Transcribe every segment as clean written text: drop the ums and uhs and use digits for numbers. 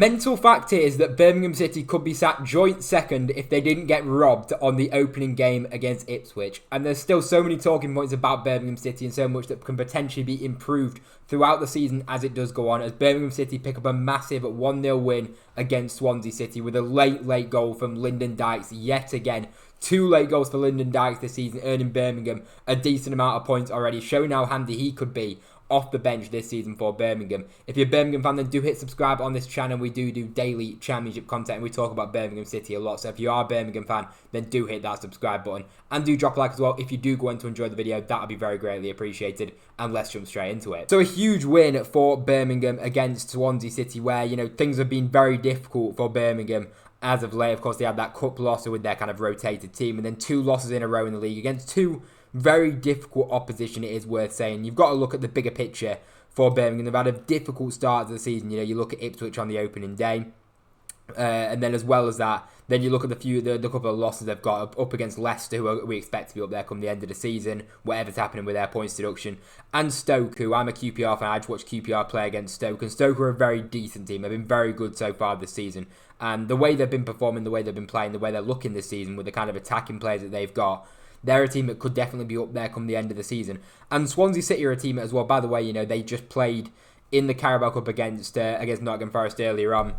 mental fact here is that Birmingham City could be sat joint second if they didn't get robbed on the opening game against Ipswich. And there's still so many talking points about Birmingham City and so much that can potentially be improved throughout the season as it does go on, as Birmingham City pick up a massive 1-0 win against Swansea City with a late goal from Lyndon Dykes yet again. 2 late goals for Lyndon Dykes this season, earning Birmingham a decent amount of points already, showing how handy he could be off the bench this season for Birmingham. If you're a Birmingham fan, then do hit subscribe on this channel. We do daily championship content and we talk about Birmingham City a lot. So if you are a Birmingham fan, then do hit that subscribe button. And do drop a like as well. If you do go on to enjoy the video, that would be very greatly appreciated. And let's jump straight into it. So a huge win for Birmingham against Swansea City, where, you know, things have been very difficult for Birmingham as of late. Of course, they had that cup loss with their kind of rotated team, and then 2 losses in a row in the league against 2 very difficult opposition, it is worth saying. You've got to look at the bigger picture for Birmingham. They've had a difficult start to the season. You know, you look at Ipswich on the opening day, and then as well as that, then you look at the couple of losses they've got up against Leicester, who we expect to be up there come the end of the season, whatever's happening with their points deduction, and Stoke, who I'm a QPR fan. I just watched QPR play against Stoke, and Stoke are a very decent team. They've been very good so far this season, and the way they've been performing, the way they've been playing, the way they're looking this season with the kind of attacking players that they've got, they're a team that could definitely be up there come the end of the season. And Swansea City are a team as well. By the way, you know, they just played in the Carabao Cup against Nottingham Forest earlier on,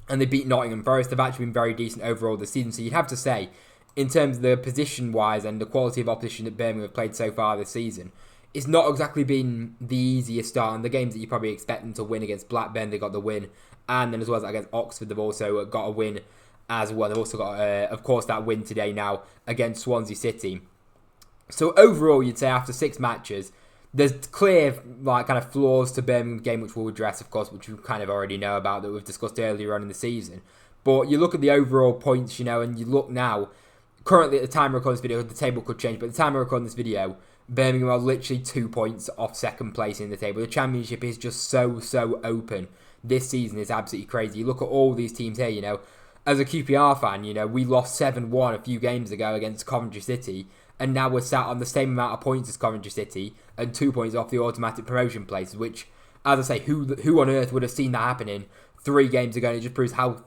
and they beat Nottingham Forest. They've actually been very decent overall this season. So you'd have to say, in terms of the position-wise and the quality of opposition that Birmingham have played so far this season, it's not exactly been the easiest start. And the games that you probably expect them to win against Blackburn, they got the win. And then as well as against Oxford, they've also got a win as well. They've also got, of course, that win today now against Swansea City. So overall, you'd say after 6 matches, there's clear kind of flaws to Birmingham's game, which we'll address, of course, which you kind of already know about, that we've discussed earlier on in the season. But you look at the overall points, you know, and you look now, currently at the time of recording this video, the table could change, but at the time of recording this video, Birmingham are literally 2 points off second place in the table. The championship is just so open. This season is absolutely crazy. You look at all these teams here, you know. As a QPR fan, you know, we lost 7-1 a few games ago against Coventry City, and now we're sat on the same amount of points as Coventry City and 2 points off the automatic promotion places, which, as I say, who on earth would have seen that happening 3 games ago? And it just proves how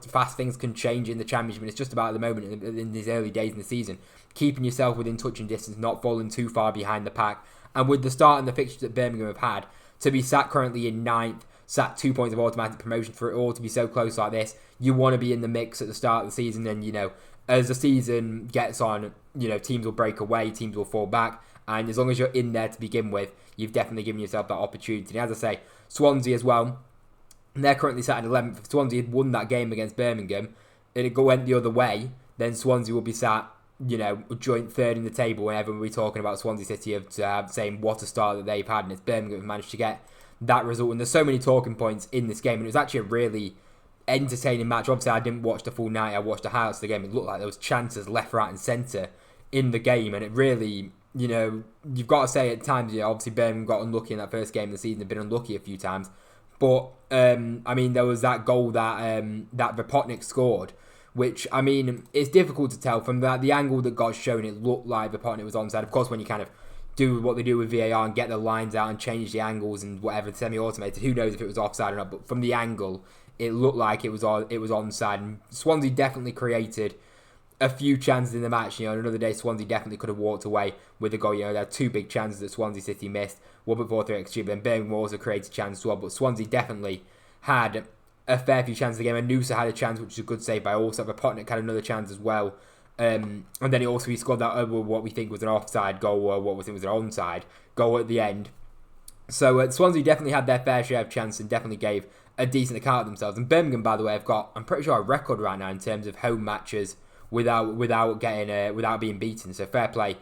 fast things can change in the championship. And it's just about at the moment, in these early days in the season, keeping yourself within touching distance, not falling too far behind the pack. And with the start and the fixtures that Birmingham have had, to be sat currently in 9th, sat 2 points of automatic promotion, for it all to be so close like this, you want to be in the mix at the start of the season. And, you know, as the season gets on, you know, teams will break away, teams will fall back, and as long as you're in there to begin with, you've definitely given yourself that opportunity. And as I say, Swansea as well, they're currently sat in 11th. If Swansea had won that game against Birmingham and it went the other way, then Swansea will be sat, you know, joint 3rd in the table whenever we're talking about Swansea City saying what a start that they've had, and it's Birmingham who managed to get that result. And there's so many talking points in this game, and it was actually a really entertaining match. Obviously, I didn't watch the full night. I watched the highlights of the game. It looked like there was chances left, right and centre in the game, and it really, you know, you've got to say at times, you know, obviously Birmingham got unlucky in that first game of the season. They've been unlucky a few times, but I mean, there was that goal that Vipotnik scored, which, I mean, it's difficult to tell from the angle that got shown. It looked like Vipotnik was onside. Of course, when you kind of do what they do with VAR and get the lines out and change the angles and whatever, semi-automated, who knows if it was offside or not, but from the angle, it looked like it was onside. And Swansea definitely created a few chances in the match. You know, another day Swansea definitely could have walked away with a goal. You know, there are 2 big chances that Swansea City missed, 1.43 XG, but then Birmingham also created chances as well. But Swansea definitely had a fair few chances in the game. And Noosa had a chance, which is a good save by also. Vipotnik had another chance as well. And then he scored that what we think was an offside goal, or what we think was an onside goal at the end. So Swansea definitely had their fair share of chance and definitely gave a decent account of themselves. And Birmingham, by the way, have got, I'm pretty sure, a record right now in terms of home matches without being beaten. So fair play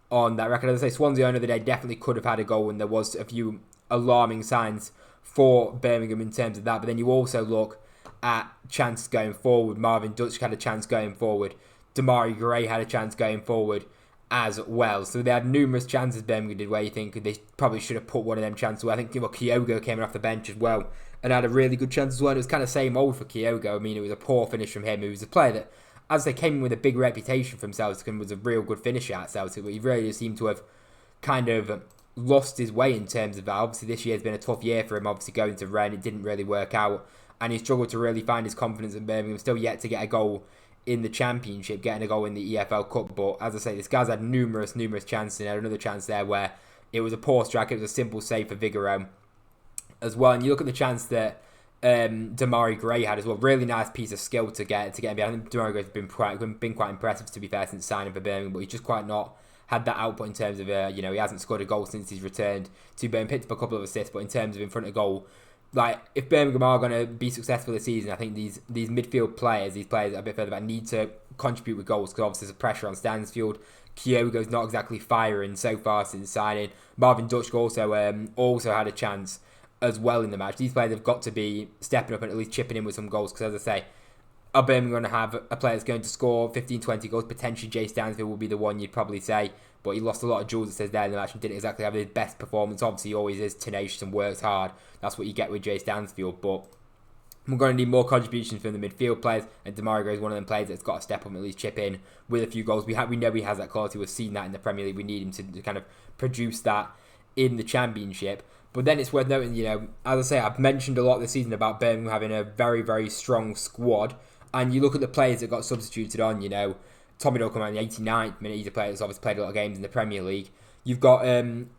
on that record. As I say, Swansea on the other day definitely could have had a goal, and there was a few alarming signs for Birmingham in terms of that. But then you also look at chances going forward. Marvin Dutch had a chance going forward. Demarai Gray had a chance going forward as well. So they had numerous chances, Birmingham did, where you think they probably should have put one of them chances away. I think Kyogo came off the bench as well and had a really good chance as well. It was kind of same old for Kyogo. I mean, it was a poor finish from him. He was a player that, as they came in with a big reputation from Celtic and was a real good finisher at Celtic, but he really seemed to have kind of lost his way in terms of that. Obviously, this year has been a tough year for him, obviously going to Rennes. It didn't really work out. and he struggled to really find his confidence in Birmingham. Still yet to get a goal in the Championship, getting a goal in the EFL Cup. But as I say, this guy's had numerous chances. He had another chance there where it was a poor strike. It was a simple save for Vigoro as well. And you look at the chance that demarai Gray had as well. Really nice piece of skill to get him behind. I think demarai Gray's been quite impressive, to be fair, since signing for Birmingham, but he's just quite not had that output in terms of he hasn't scored a goal since he's returned to Birmingham. Picked up a couple of assists, but in terms of in front of goal, like if Birmingham are going to be successful this season, I think these midfield players, these players a bit further back, need to contribute with goals, because obviously there's a pressure on Stansfield. Kyogo's not exactly firing so far since signing. Marvin Dutch also had a chance as well in the match. These players have got to be stepping up and at least chipping in with some goals, because as I say, are Birmingham going to have a player that's going to score 15, 20 goals? Potentially Jay Stansfield will be the one you'd probably say, but he lost a lot of jewels, it says there, in the match, and didn't exactly have his best performance. Obviously he always is tenacious and works hard. That's what you get with Jay Stansfield, but we're going to need more contributions from the midfield players, and demarai Gray is one of them players that's got to step up and at least chip in with a few goals. We know he has that quality. We've seen that in the Premier League. We need him to kind of produce that in the Championship. But then it's worth noting, as I say, I've mentioned a lot this season about Birmingham having a very, very strong squad. And you look at the players that got substituted on, Tommy Doyle coming out in the 89th minute. He's a player that's obviously played a lot of games in the Premier League. You've got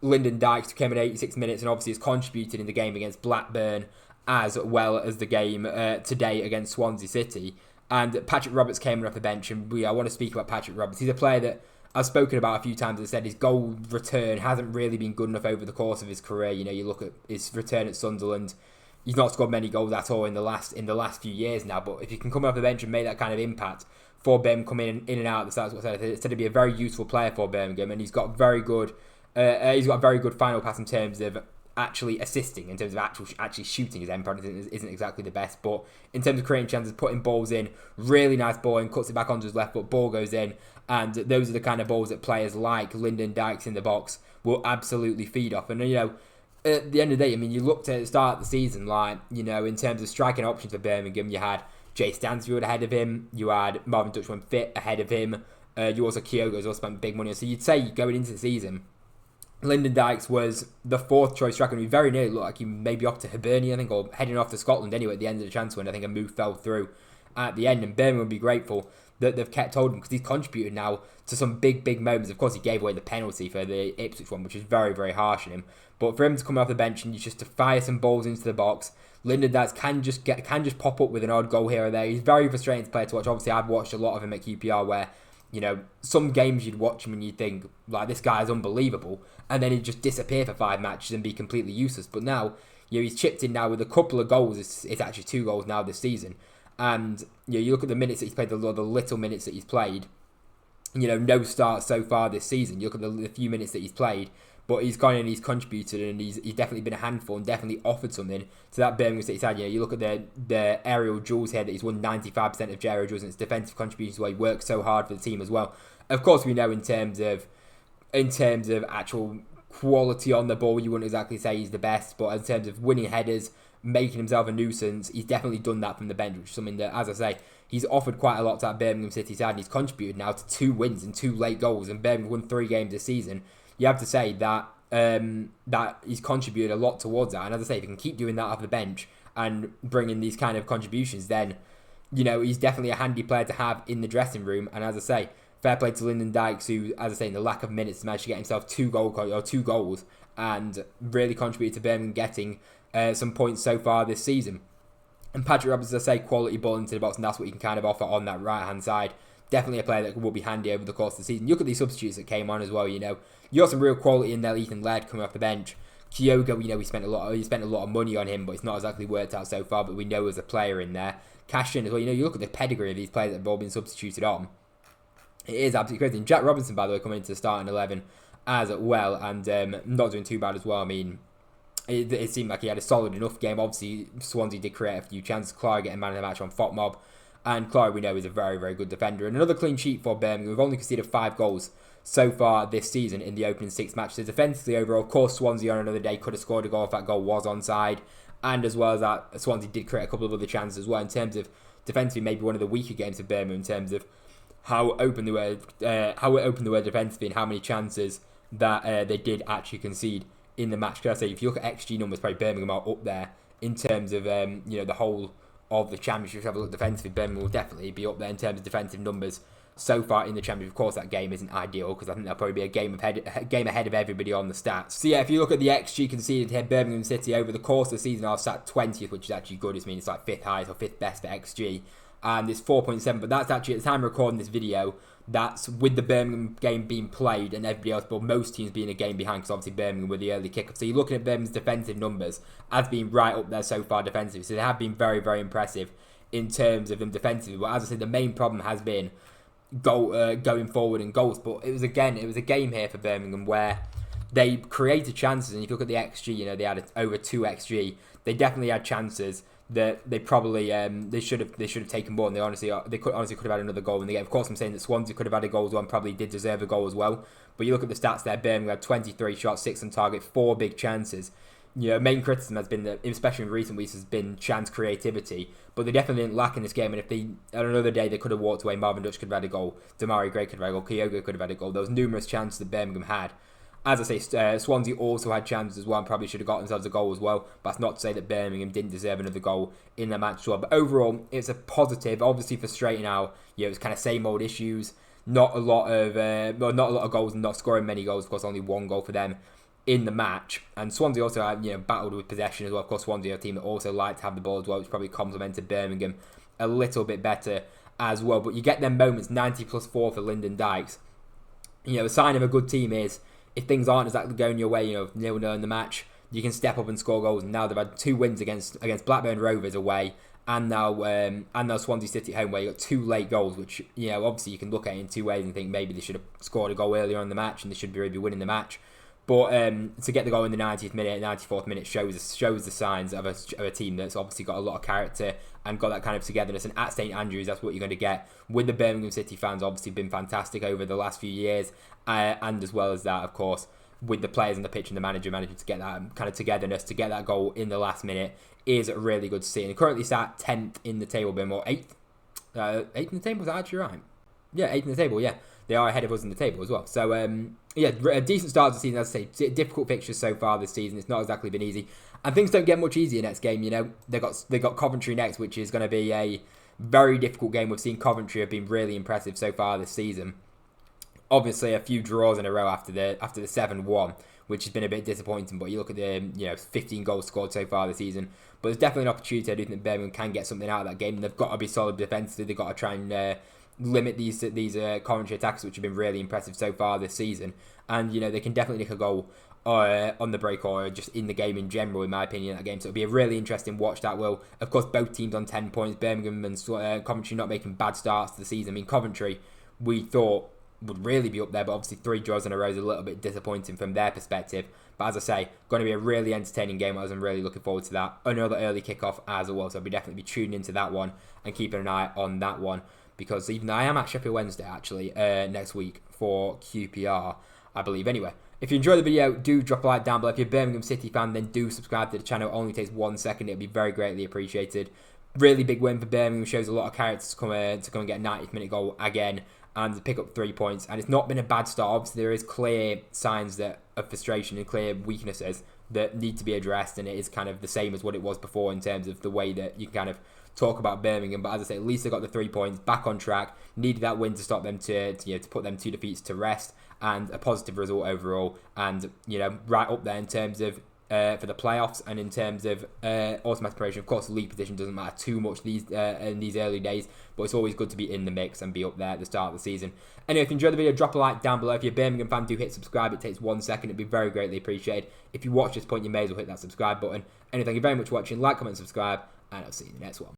Lyndon Dykes, who came in 86 minutes and obviously has contributed in the game against Blackburn, as well as the game today against Swansea City. And Patrick Roberts came in off the bench, and I want to speak about Patrick Roberts. He's a player that I've spoken about a few times. As I said, his goal return hasn't really been good enough over the course of his career. You look at his return at Sunderland, he's not scored many goals at all in the last few years now. But if you can come off the bench and make that kind of impact for Birmingham, coming in and out, it's said to be a very useful player for Birmingham, and he's got very good final pass in terms of actually assisting, in terms of actually shooting. His end product isn't exactly the best, but in terms of creating chances, putting balls in, really nice ball and cuts it back onto his left foot, ball goes in, and those are the kind of balls that players like Lyndon Dykes in the box will absolutely feed off. And at the end of the day, you looked at the start of the season, in terms of striking options for Birmingham, you had Jay Stansfield ahead of him, you had Marvin Dutch when fit ahead of him, you also Kyogo has also spent big money. So you'd say going into the season, Lyndon Dykes was the fourth choice striker, and he very nearly looked like he may be off to Hibernia, I think, or heading off to Scotland anyway at the end of the transfer window. I think a move fell through at the end, and Birmingham would be grateful that they've kept hold of him, because he's contributed now to some big moments. Of course, he gave away the penalty for the Ipswich one, which is very, very harsh on him. But for him to come off the bench and just to fire some balls into the box, Lyndon Dykes can just pop up with an odd goal here or there. He's very frustrating to play to watch. Obviously, I've watched a lot of him at QPR where, some games you'd watch him and you'd think, like, this guy is unbelievable, and then he'd just disappear for 5 matches and be completely useless. But now, he's chipped in now with a couple of goals. It's actually 2 goals now this season. And, you look at the minutes that he's played, the little minutes that he's played, no start so far this season. You look at the few minutes that he's played, but he's gone in, he's contributed, and he's definitely been a handful and definitely offered something to that Birmingham City side. You look at the aerial duels here, that he's won 95% of aerial duels, and his defensive contributions where he works so hard for the team as well. Of course, we know in terms of actual quality on the ball, you wouldn't exactly say he's the best, but in terms of winning headers, making himself a nuisance, he's definitely done that from the bench, which is something that, as I say, he's offered quite a lot to that Birmingham City side, and he's contributed now to 2 wins and 2 late goals, and Birmingham won 3 games this season. You have to say that that he's contributed a lot towards that, and as I say, if he can keep doing that off the bench and bringing these kind of contributions, then he's definitely a handy player to have in the dressing room. And as I say, fair play to Lyndon Dykes, who, as I say, in the lack of minutes, managed to get himself 2 goals and really contributed to Birmingham getting some points so far this season. And Patrick Roberts, as I say, quality ball into the box, and that's what you can kind of offer on that right hand side. Definitely a player that will be handy over the course of the season. You look at these substitutes that came on as well. You got some real quality in there. Ethan Laird coming off the bench. Kyogo, we spent a lot of money on him, but it's not exactly worked out so far. But we know as a player in there, cashed in as well. You look at the pedigree of these players that have all been substituted on. It is absolutely crazy. And Jack Robinson, by the way, coming into the starting 11 as well, and not doing too bad as well. It seemed like he had a solid enough game. Obviously, Swansea did create a few chances. Clara getting man of the match on Fotmob. And Clara, we know, is a very, very good defender. And another clean sheet for Birmingham. We've only conceded 5 goals so far this season in the opening 6 matches. Defensively overall, of course, Swansea on another day could have scored a goal if that goal was onside. And as well as that, Swansea did create a couple of other chances as well. In terms of defensively, maybe one of the weaker games of Birmingham in terms of how open they were defensively and how many chances that they did actually concede in the match. Because I say, if you look at XG numbers, probably Birmingham are up there in terms of the whole of the Championship. Have a look defensively, Birmingham will definitely be up there in terms of defensive numbers so far in the Championship. Of course, that game isn't ideal because I think they'll probably be a game ahead of everybody on the stats. So yeah, if you look at the XG conceded here, Birmingham City over the course of the season are sat 20th, which is actually good. It means it's like 5th highest or 5th best for XG. And it's 4.7, but that's actually, at the time of recording this video, that's with the Birmingham game being played and everybody else, but most teams being a game behind because obviously Birmingham were the early kickoff. So you're looking at Birmingham's defensive numbers as being right up there so far defensively. So they have been very, very impressive in terms of them defensively. But as I said, the main problem has been going forward in goals. But it was a game here for Birmingham where they created chances. And if you look at the XG, they had over 2 XG. They definitely had chances that they probably they should have taken more, and they could have had another goal in the game. Of course, I'm saying that Swansea could have had a goal as well and probably did deserve a goal as well. But you look at the stats there, Birmingham had 23 shots, 6 on target, 4 big chances. Main criticism has been that, especially in recent weeks, has been chance creativity. But they definitely didn't lack in this game. And if on another day they could have walked away, Marvin Dutch could have had a goal, Demarai could have had a goal, Kyogo could have had a goal. There was numerous chances that Birmingham had. As I say, Swansea also had chances as well and probably should have got themselves a goal as well. But that's not to say that Birmingham didn't deserve another goal in the match as well. But overall, it's a positive. Obviously frustrating how it was kind of same old issues. Not a lot of goals and not scoring many goals. Of course, only 1 goal for them in the match. And Swansea also had, battled with possession as well. Of course, Swansea are a team that also like to have the ball as well, which probably complemented Birmingham a little bit better as well. But you get them moments, 90 plus 4 for Lyndon Dykes. A sign of a good team is, if things aren't exactly going your way, 0-0 in the match, you can step up and score goals. And now they've had 2 wins against Blackburn Rovers away, and now Swansea City at home, where you got 2 late goals, which obviously you can look at it in 2 ways and think maybe they should have scored a goal earlier in the match and they should be winning the match. But to get the goal in the 90th minute, 94th minute shows the signs of a team that's obviously got a lot of character and got that kind of togetherness. And at St Andrews, that's what you're going to get with the Birmingham City fans. Obviously been fantastic over the last few years, and as well as that, of course, with the players on the pitch and the manager managing to get that kind of togetherness, to get that goal in the last minute is really good to see. And currently sat 10th in the table, or 8th? 8th in the table, is that actually right? Yeah, 8th in the table, yeah. They are ahead of us in the table as well. So, a decent start to the season, as I say. Difficult fixtures so far this season. It's not exactly been easy. And things don't get much easier next game, They got Coventry next, which is going to be a very difficult game. We've seen Coventry have been really impressive so far this season. Obviously, a few draws in a row after the 7-1, which has been a bit disappointing. But you look at the 15 goals scored so far this season. But there's definitely an opportunity. I do think Birmingham can get something out of that game. They've got to be solid defensively. They've got to try and limit these Coventry attacks, which have been really impressive so far this season. And they can definitely nick a goal on the break or just in the game in general, in my opinion, that game. So it'll be a really interesting watch, that will. Of course, both teams on 10 points. Birmingham and Coventry not making bad starts to the season. I mean, Coventry, we thought would really be up there, but obviously 3 draws in a row is a little bit disappointing from their perspective. But as I say, going to be a really entertaining game. I'm really looking forward to that. Another early kickoff as well, so I'll definitely be tuning into that one and keeping an eye on that one, because even though I am at Sheffield Wednesday actually next week for QPR, I believe. Anyway, if you enjoyed the video, do drop a like down below. If you're a Birmingham City fan, then do subscribe to the channel. It only takes 1 second. It'll be very greatly appreciated. Really big win for Birmingham. Shows a lot of character to come and get a 90th minute goal again and pick up 3 points. And it's not been a bad start. Obviously, there is clear signs of frustration and clear weaknesses that need to be addressed, and it is kind of the same as what it was before in terms of the way that you kind of talk about Birmingham. But as I say, at least they got the 3 points, back on track. Needed that win to stop them to put them 2 defeats to rest, and a positive result overall, and right up there in terms of for the playoffs and in terms of automatic promotion. Of course, league position doesn't matter too much in these early days, but it's always good to be in the mix and be up there at the start of the season. Anyway, if you enjoyed the video, drop a like down below. If you're a Birmingham fan, do hit subscribe. It takes 1 second. It'd be very greatly appreciated. If you watch this point, you may as well hit that subscribe button. Anyway, thank you very much for watching. Like, comment, subscribe, and I'll see you in the next one.